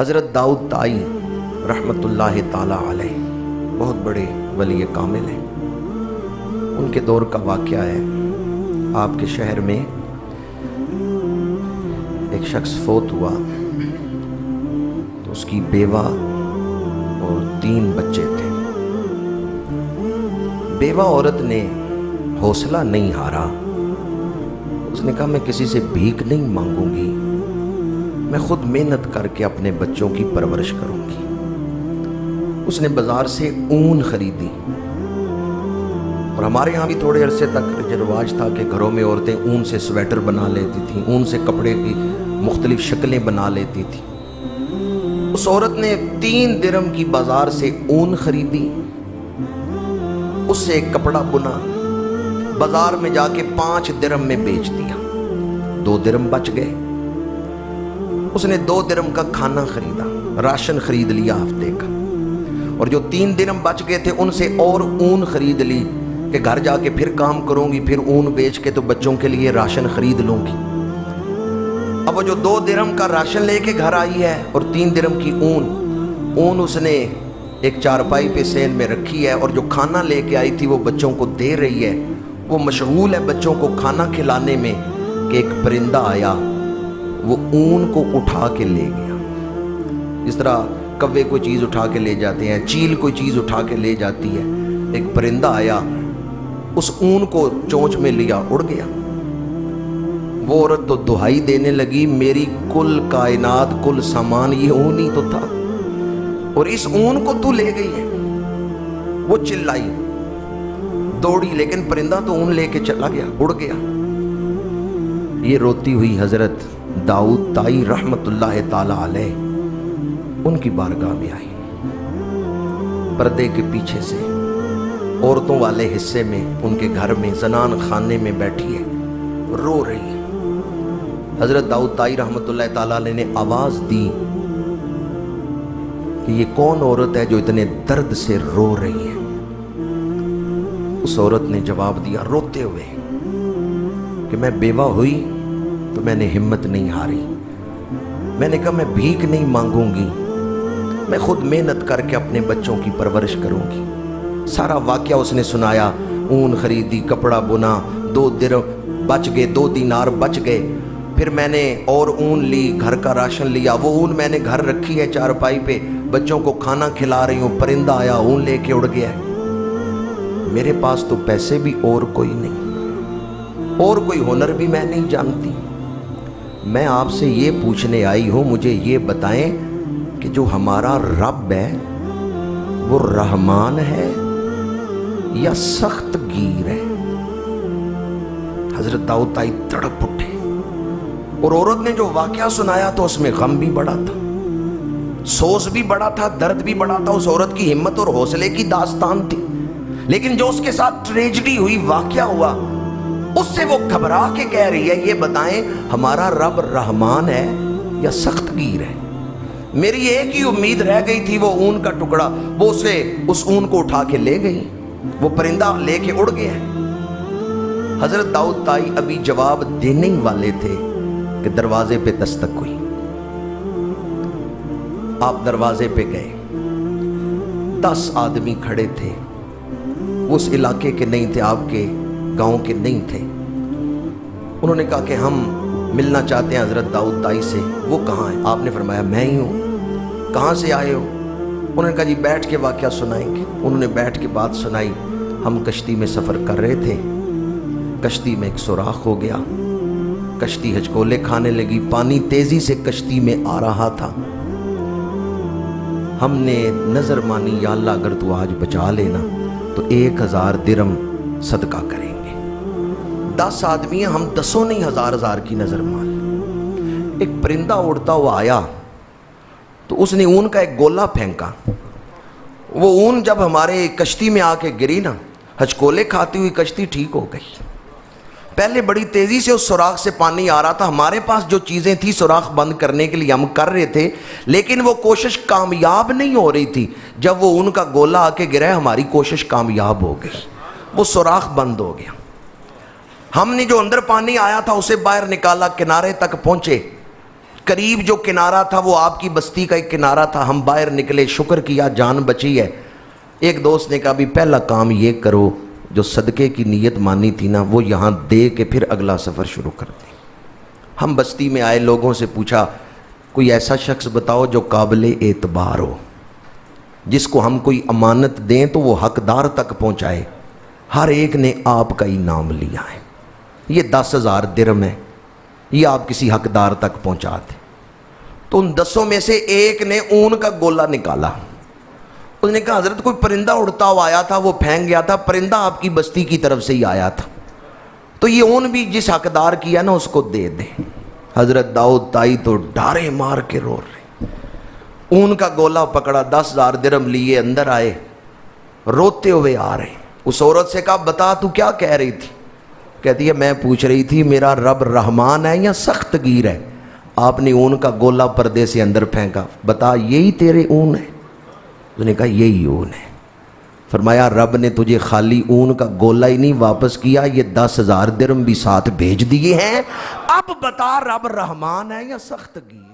حضرت داؤد طائی رحمت اللہ تعالی علیہ بہت بڑے ولی کامل ہیں۔ ان کے دور کا واقعہ ہے، آپ کے شہر میں ایک شخص فوت ہوا تو اس کی بیوہ اور 3 بچے تھے۔ بیوہ عورت نے حوصلہ نہیں ہارا، اس نے کہا میں کسی سے بھیک نہیں مانگوں گی، میں خود محنت کر کے اپنے بچوں کی پرورش کروں گی۔ اس نے بازار سے اون خریدی، اور ہمارے ہاں بھی تھوڑے عرصے تک یہ رواج تھا کہ گھروں میں عورتیں اون سے سویٹر بنا لیتی تھیں، اون سے کپڑے کی مختلف شکلیں بنا لیتی تھیں۔ اس عورت نے 3 درہم کی بازار سے اون خریدی، اس سے ایک کپڑا بنا، بازار میں جا کے 5 درہم میں بیچ دیا، 2 درہم بچ گئے۔ اس نے 2 درہم کا کھانا خریدا، راشن خرید لیا ہفتے کا، اور جو 3 درہم بچ گئے تھے ان سے اور اون خرید لی کہ گھر جا کے پھر کام کروں گی، پھر اون بیچ کے تو بچوں کے لیے راشن خرید لوں گی۔ اب وہ جو 2 درہم کا راشن لے کے گھر آئی ہے اور 3 درہم کی اون اس نے ایک چارپائی پہ سین میں رکھی ہے، اور جو کھانا لے کے آئی تھی وہ بچوں کو دے رہی ہے۔ وہ مشغول ہے بچوں کو کھانا کھلانے میں کہ ایک پرندہ آیا، وہ اون کو اٹھا کے لے گیا۔ اس طرح کوے کوئی چیز اٹھا کے لے جاتے ہیں، چیل کوئی چیز اٹھا کے لے جاتی ہے، ایک پرندہ آیا، اس اون کو چونچ میں لیا، اڑ گیا۔ وہ عورت تو دہائی دینے لگی، میری کل کائنات کل سامان یہ اون ہی تو تھا، اور اس اون کو تو لے گئی ہے۔ وہ چلائی، دوڑی، لیکن پرندہ تو اون لے کے چلا گیا، اڑ گیا۔ یہ روتی ہوئی حضرت داؤد طائی رحمت اللہ تعالی علیہ ان کی بارگاہ میں آئی، پردے کے پیچھے سے عورتوں والے حصے میں ان کے گھر میں زنان خانے میں بیٹھی ہے، رو رہی ہے۔ حضرت داؤد طائی رحمت اللہ تعالی علیہ نے آواز دی کہ یہ کون عورت ہے جو اتنے درد سے رو رہی ہے؟ اس عورت نے جواب دیا روتے ہوئے کہ میں بیوہ ہوئی تو میں نے ہمت نہیں ہاری، میں نے کہا میں بھیک نہیں مانگوں گی، میں خود محنت کر کے اپنے بچوں کی پرورش کروں گی۔ سارا واقعہ اس نے سنایا، اون خریدی، کپڑا بنا، 2 درہم بچ گئے، 2 دینار بچ گئے، پھر میں نے اور اون لی، گھر کا راشن لیا، وہ اون میں نے گھر رکھی ہے چارپائی پہ، بچوں کو کھانا کھلا رہی ہوں، پرندہ آیا اون لے کے اڑ گیا ہے۔ میرے پاس تو پیسے بھی اور کوئی نہیں، اور کوئی ہنر بھی میں نہیں جانتی، میں آپ سے یہ پوچھنے آئی ہوں، مجھے یہ بتائیں کہ جو ہمارا رب ہے وہ رحمان ہے یا سخت گیر ہے؟ حضرت داؤد طائی تڑپ اٹھے، اور عورت نے جو واقعہ سنایا تو اس میں غم بھی بڑا تھا، سوز بھی بڑا تھا، درد بھی بڑا تھا۔ اس عورت کی ہمت اور حوصلے کی داستان تھی، لیکن جو اس کے ساتھ ٹریجڈی ہوئی، واقعہ ہوا، اس سے وہ گھبرا کے کہہ رہی ہے یہ بتائیں ہمارا رب رحمان ہے یا سخت گیر ہے؟ میری ایک ہی امید رہ گئی تھی، وہ اون کا ٹکڑا، وہ اسے اس اون کو اٹھا کے لے گئی، وہ پرندہ لے کے اڑ گیا۔ حضرت داؤد طائی ابھی جواب دینے ہی والے تھے کہ دروازے پہ دستک ہوئی۔ آپ دروازے پہ گئے، 10 آدمی کھڑے تھے، وہ اس علاقے کے نہیں تھے، آپ کے گاؤں کے نہیں تھے۔ انہوں نے کہا کہ ہم ملنا چاہتے ہیں حضرت داؤد طائی سے، وہ کہاں ہیں؟ آپ نے فرمایا میں ہی ہوں۔ کہاں سے آئے ہو؟ انہوں نے کہا جی بیٹھ کے واقعہ سنائیں گے۔ انہوں نے بیٹھ کے بات سنائی، ہم کشتی میں سفر کر رہے تھے، کشتی میں ایک سوراخ ہو گیا، کشتی ہچکولے کھانے لگی، پانی تیزی سے کشتی میں آ رہا تھا، ہم نے نظر مانی یا اللہ اگر تو آج بچا لینا تو 1000 درہم صدقہ کریں گے۔ 10 آدمی ہیں، ہم 10 نہیں 1000 کی نظر مان۔ ایک پرندہ اڑتا ہوا آیا تو اس نے اون کا ایک گولا پھینکا، وہ اون جب ہمارے کشتی میں آ کے گری نا، ہچکولے کھاتی ہوئی کشتی ٹھیک ہو گئی۔ پہلے بڑی تیزی سے اس سوراخ سے پانی آ رہا تھا، ہمارے پاس جو چیزیں تھی سوراخ بند کرنے کے لیے ہم کر رہے تھے، لیکن وہ کوشش کامیاب نہیں ہو رہی تھی۔ جب وہ ان کا گولا آ کے گرا، ہماری کوشش کامیاب ہو گئی، وہ سوراخ بند ہو گیا۔ ہم نے جو اندر پانی آیا تھا اسے باہر نکالا، کنارے تک پہنچے، قریب جو کنارہ تھا وہ آپ کی بستی کا ایک کنارہ تھا. ہم باہر نکلے, شکر کیا جان بچی ہے. ایک دوست نے کہا بھی پہلا کام یہ کرو, جو صدقے کی نیت مانی تھی نا وہ یہاں دے کے پھر اگلا سفر شروع کر دیں. ہم بستی میں آئے, لوگوں سے پوچھا کوئی ایسا شخص بتاؤ جو قابل اعتبار ہو, جس کو ہم کوئی امانت دیں تو وہ حقدار تک پہنچائے. ہر ایک نے آپ کا ہی نام لیا ہے. یہ 10,000 درہم ہے, یہ آپ کسی حقدار تک پہنچا دیں. تو ان 10 میں سے ایک نے اون کا گولا نکالا. اس نے کہا حضرت کوئی پرندہ اڑتا ہوا آیا تھا, وہ پھینک گیا تھا, پرندہ آپ کی بستی کی طرف سے ہی آیا تھا, تو یہ اون بھی جس حقدار کیا نا اس کو دے دیں. حضرت داؤد تائی تو ڈارے مار کے رو رہے. اون کا گولا پکڑا, 10,000 درہم لیے اندر آئے, روتے ہوئے آ رہے. اس عورت سے کہا بتا تو کیا کہہ رہی تھی؟ کہتی ہے میں پوچھ رہی تھی میرا رب رحمان ہے یا سخت گیر ہے. آپ نے اون کا گولا پردے سے اندر پھینکا, بتا یہی تیرے اون ہے؟ اس نے کہا یہی اون ہے. فرمایا رب نے تجھے خالی اون کا گولا ہی نہیں واپس کیا, یہ 10,000 درہم بھی ساتھ بھیج دیے ہیں. اب بتا رب رحمان ہے یا سخت گیر؟